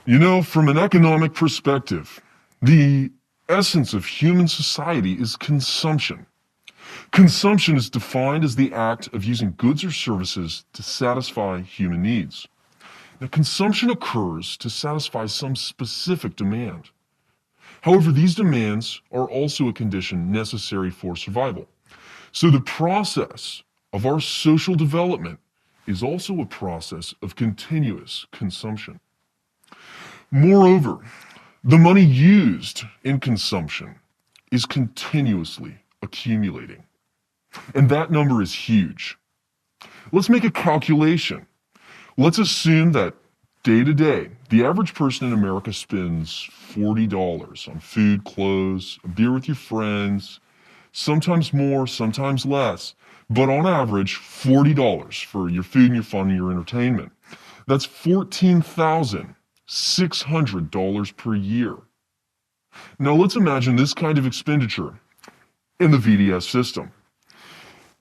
From an economic perspective, the essence of human society is consumption. Consumption is defined as the act of using goods or services to satisfy human needs. Now, consumption occurs to satisfy some specific demand. However, these demands are also a condition necessary for survival. So the process of our social development is also a process of continuous consumption. Moreover, the money used in consumption is continuously accumulating. And that number is huge. Let's make a calculation. Let's assume that day to day, the average person in America spends $40 on food, clothes, a beer with your friends, sometimes more, sometimes less, but on average, $40 for your food and your fun and your entertainment. That's $14,600 per year. Now let's imagine this kind of expenditure in the VDS system.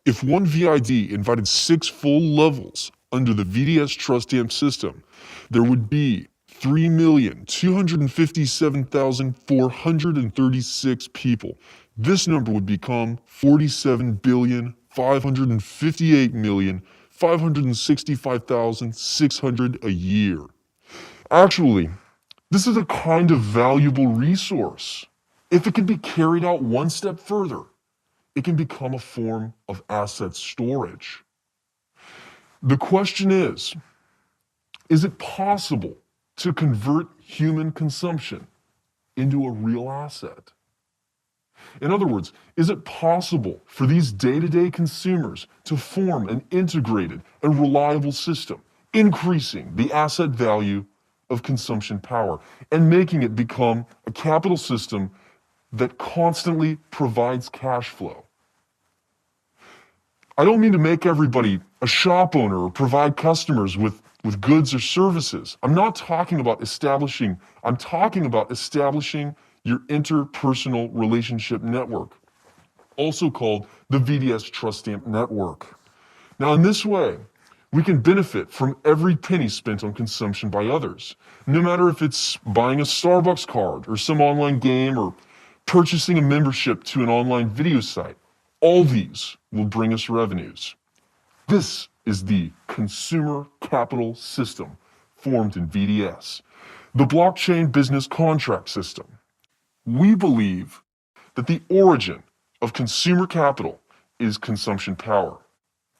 If one VID invited 6 full levels under the VDS trust stamp system, there would be 3,257,436 people. This number would become 47,558,565,600 a year. Actually, this is a kind of valuable resource. If it can be carried out one step further, it can become a form of asset storage. The question is it possible to convert human consumption into a real asset? In other words, is it possible for these day-to-day consumers to form an integrated and reliable system, increasing the asset value of consumption power and making it become a capital system that constantly provides cash flow? I don't mean to make everybody a shop owner or provide customers with goods or services. I'm talking about establishing your interpersonal relationship network, also called the VDS Trust Stamp Network. Now, in this way, we can benefit from every penny spent on consumption by others, no matter if it's buying a Starbucks card or some online game or purchasing a membership to an online video site. All these will bring us revenues. This is the consumer capital system formed in VDS, the blockchain business contract system. We believe that the origin of consumer capital is consumption power,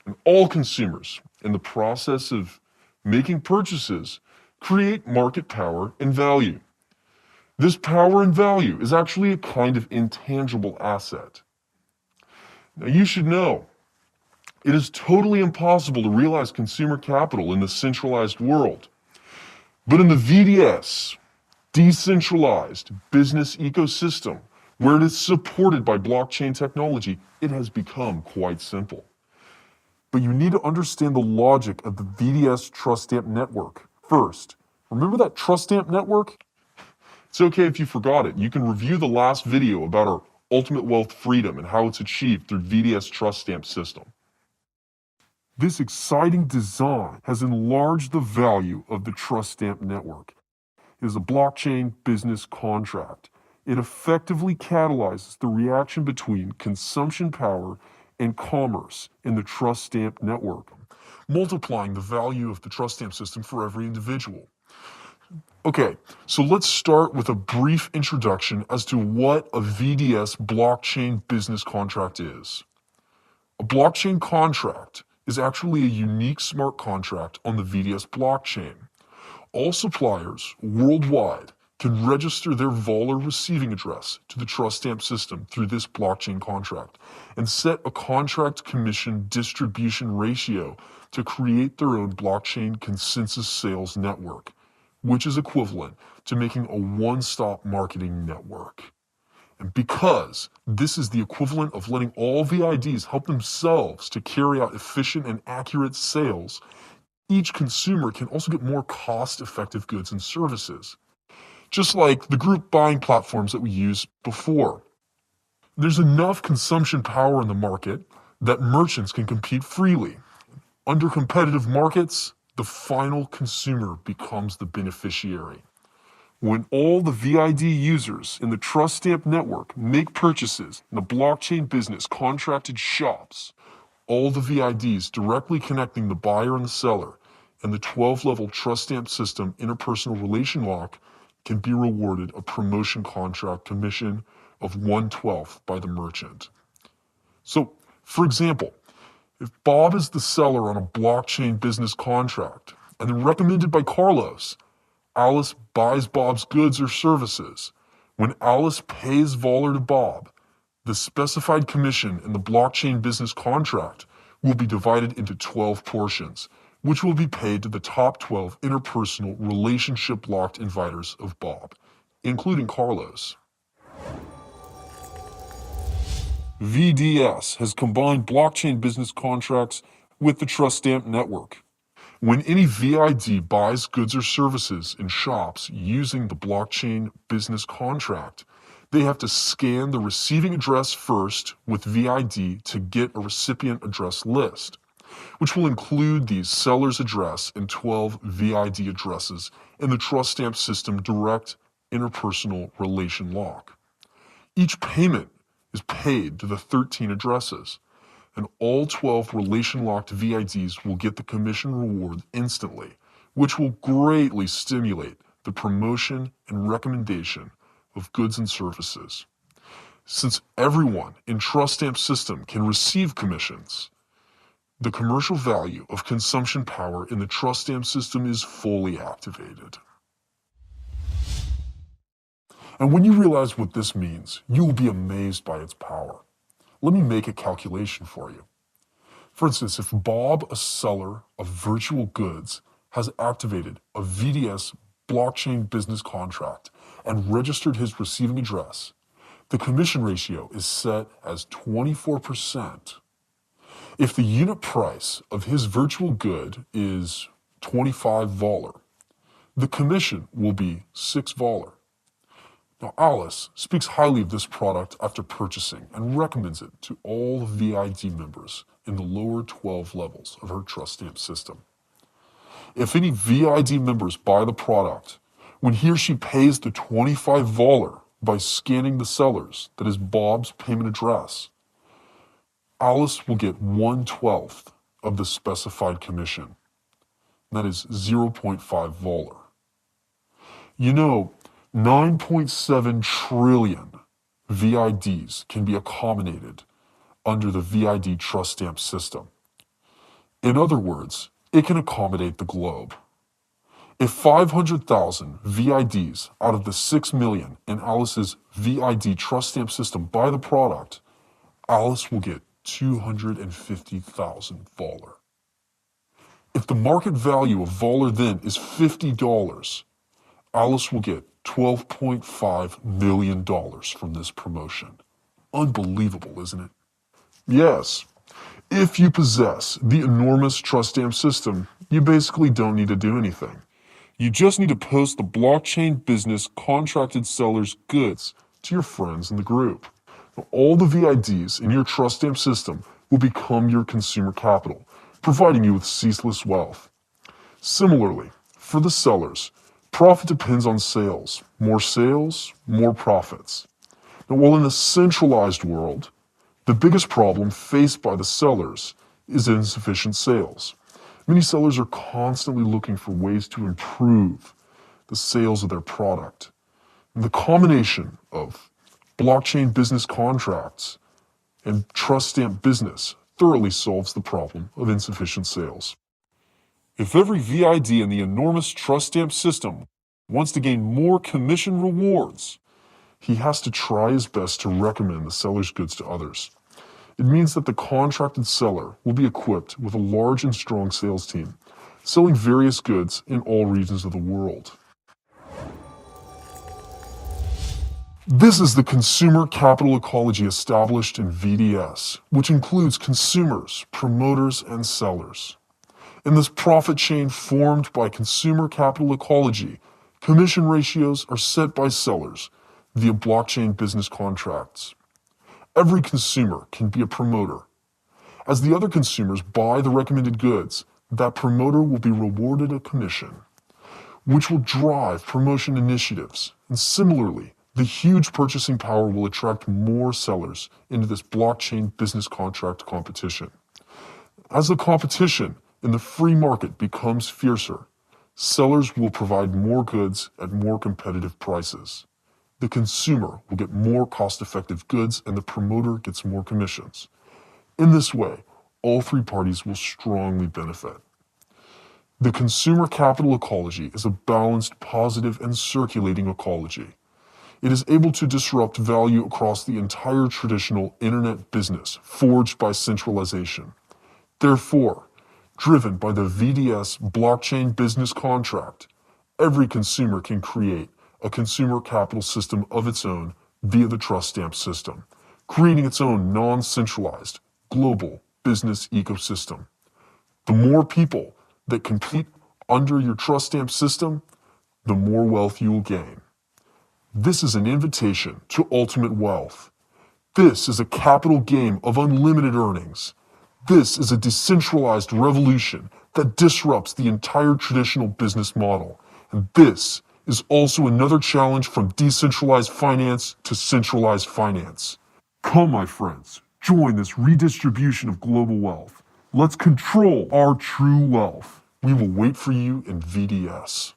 and all consumers in the process of making purchases create market power and value. This power and value is actually a kind of intangible asset. Now, you should know, it is totally impossible to realize consumer capital in the centralized world. But in the VDS, decentralized business ecosystem, where it is supported by blockchain technology, it has become quite simple. But you need to understand the logic of the VDS Trust Stamp Network first. Remember that Trust Stamp Network? It's okay if you forgot it. You can review the last video about our ultimate wealth freedom and how it's achieved through VDS Trust Stamp system. This exciting design has enlarged the value of the Trust Stamp Network. It is a blockchain business contract. It effectively catalyzes the reaction between consumption power and commerce in the Trust Stamp Network, multiplying the value of the Trust Stamp system for every individual. Okay, so let's start with a brief introduction as to what a VDS blockchain business contract is. A blockchain contract is actually a unique smart contract on the VDS blockchain. All suppliers worldwide can register their Voller receiving address to the Trust Stamp system through this blockchain contract and set a contract commission distribution ratio to create their own blockchain consensus sales network, which is equivalent to making a one-stop marketing network. And because this is the equivalent of letting all VIDs help themselves to carry out efficient and accurate sales, each consumer can also get more cost-effective goods and services, just like the group buying platforms that we used before. There's enough consumption power in the market that merchants can compete freely. Under competitive markets, the final consumer becomes the beneficiary. When all the VID users in the Trust Stamp network make purchases in the blockchain business contracted shops, all the VIDs directly connecting the buyer and the seller and the 12-level Trust Stamp system interpersonal relation lock can be rewarded a promotion contract commission of 1/12 by the merchant. So, for example, if Bob is the seller on a blockchain business contract and then recommended by Carlos, Alice buys Bob's goods or services. When Alice pays Voller to Bob, the specified commission in the blockchain business contract will be divided into 12 portions, which will be paid to the top 12 interpersonal relationship-locked inviters of Bob, including Carlos. VDS has combined blockchain business contracts with the Trust Stamp network. When any VID buys goods or services in shops using the blockchain business contract, they have to scan the receiving address first with VID to get a recipient address list, which will include the seller's address and 12 VID addresses in the Trust Stamp system direct interpersonal relation lock. Each payment is paid to the 13 addresses, and all 12 relation-locked VIDs will get the commission reward instantly, which will greatly stimulate the promotion and recommendation of goods and services. Since everyone in Trust Stamp system can receive commissions, the commercial value of consumption power in the Trust Stamp system is fully activated. And when you realize what this means, you will be amazed by its power. Let me make a calculation for you. For instance, if Bob, a seller of virtual goods, has activated a VDS blockchain business contract and registered his receiving address, the commission ratio is set as 24%. If the unit price of his virtual good is 25 Voller, the commission will be 6 Voller. Now, Alice speaks highly of this product after purchasing and recommends it to all the VID members in the lower 12 levels of her Trust Stamp system. If any VID members buy the product, when he or she pays the 25 Voller by scanning the seller's, that is Bob's payment address, Alice will get 1/12 of the specified commission. That is 0.5 Voller. You know, 9.7 trillion VIDs can be accommodated under the VID Trust Stamp system. In other words, it can accommodate the globe. If 500,000 VIDs out of the 6 million in Alice's VID Trust Stamp system buy the product, Alice will get 250,000 Voller. If the market value of Voller then is $50, Alice will get $12.5 million from this promotion. Unbelievable, isn't it? Yes. If you possess the enormous Trust Stamp system, you basically don't need to do anything. You just need to post the blockchain business contracted seller's goods to your friends in the group. All the VIDs in your Trust Stamp system will become your consumer capital, providing you with ceaseless wealth. Similarly, for the sellers, profit depends on sales. More sales, more profits. Now, while in the centralized world, the biggest problem faced by the sellers is insufficient sales. Many sellers are constantly looking for ways to improve the sales of their product. And the combination of blockchain business contracts and Trust Stamp business thoroughly solves the problem of insufficient sales. If every VID in the enormous Trust Stamp system wants to gain more commission rewards, he has to try his best to recommend the seller's goods to others. It means that the contracted seller will be equipped with a large and strong sales team, selling various goods in all regions of the world. This is the consumer capital ecology established in VDS, which includes consumers, promoters, and sellers. In this profit chain formed by consumer capital ecology, commission ratios are set by sellers via blockchain business contracts. Every consumer can be a promoter. As the other consumers buy the recommended goods, that promoter will be rewarded a commission. which will drive promotion initiatives. And similarly, the huge purchasing power will attract more sellers into this blockchain business contract competition. As the competition in the free market becomes fiercer, sellers will provide more goods at more competitive prices. The consumer will get more cost-effective goods and the promoter gets more commissions. In this way, all three parties will strongly benefit. The consumer capital ecology is a balanced, positive, and circulating ecology. It is able to disrupt value across the entire traditional internet business forged by centralization. Therefore, driven by the VDS blockchain business contract, every consumer can create a consumer capital system of its own via the trust stamp system, creating its own non-centralized, global business ecosystem. The more people that compete under your trust stamp system, the more wealth you will gain. This is an invitation to ultimate wealth. This is a capital game of unlimited earnings. This is a decentralized revolution that disrupts the entire traditional business model. And this is also another challenge from decentralized finance to centralized finance. Come, my friends, join this redistribution of global wealth. Let's control our true wealth. We will wait for you in VDS.